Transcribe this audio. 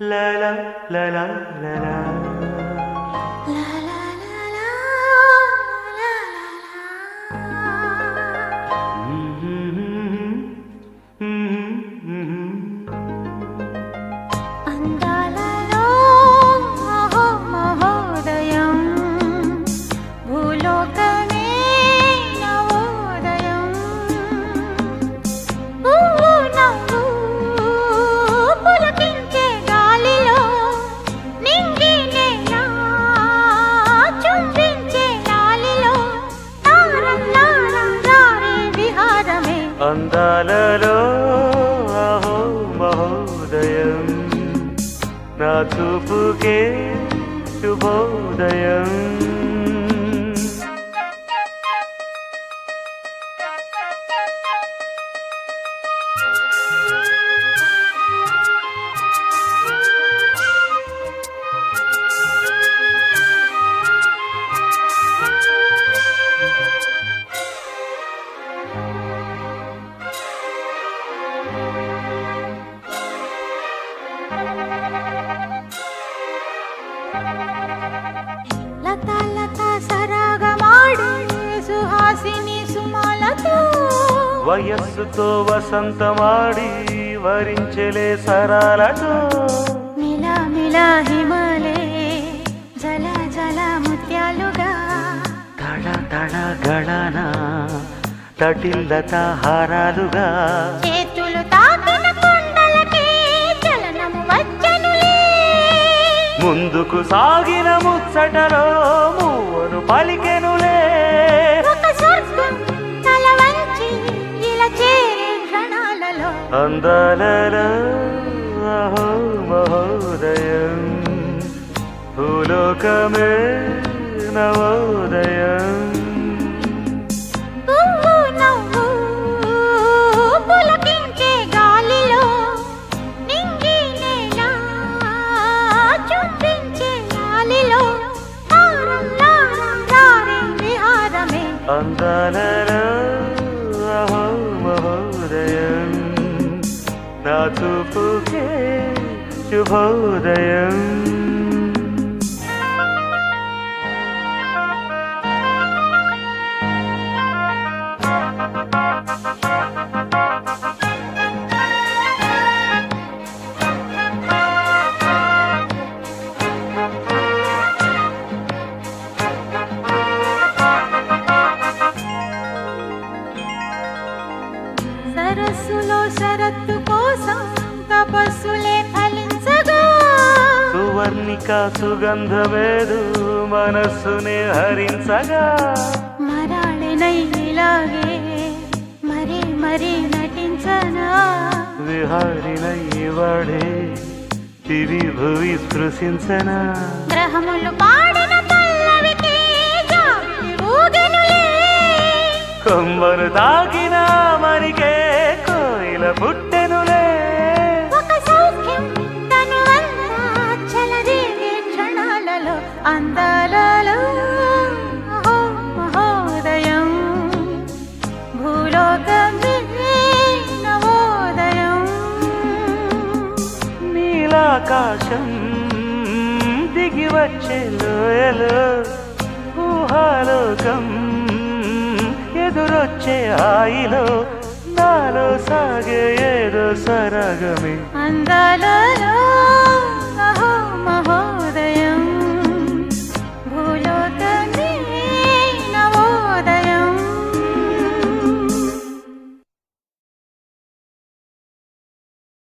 La la la la la la. La la la la la la అందాలలో మహోదయం భూలోకమే నవోదయం పువ్వు నవ్వు పులకించే గాలిలో నింగి నేల చుంబించే గాలిలో తారం తారం జారే విహారమే అందాలలో అహో మహోదయం నా చూపుకే శుభోదయం లతా లతా సరాగమాడే సుహాసిని సుమాలతో వయస్సుతో వసంతమాడి వరించలే సరాలతో మిలా మిలా హిమాలే జల జల ముత్యాలుగా తడ తడ గళన తటిల్లత హారాలుగా చేతులు తాకిన కొండలకే చలనము వచ్చనులే ముందుకు సాగిన ముచ్చటలో మూవను పలికెనులే ఒక స్వర్గం తల వంచి ఇలా చేరే క్షణాలలో అందాలలో అహో మహోదయం భూలోకమే నవోదయం పువ్వు నవ్వు పులకించే గాలిలో నింగి నేల చుంబించే గాలిలో తారం లారం రారే విహారమే అందాలలో అహో మహోదయం నా చూపుకే శుభోదయం సరస్సులో శరత్తు కోసం తపస్సులే ఫలించగా సువర్ణిక సుగంధమేదు మనస్సునే హరించగా మరాళినై ఇలాగే మరీ మరీ నటించనా విహారినై వాడే తిరి భువి స్పృశించనా గ్రహములు పాడిన పల్లవికి జాబిలి ఊగెనులే కొమ్మను తాకిన మరికే కోయిల పుట్టెనులే ఒక సౌఖ్యం తనువంతా చెలరేగే క్షణాలలో అందాలలో అహో మహోదయం భూలోకమే నవోదయం నీలాకాశం దిగి వచ్చే లోయలో ఊహాలోకం ఎదురొచ్చే హాయిలో నాలో సాగే ఏదో సరగమే అందాలలో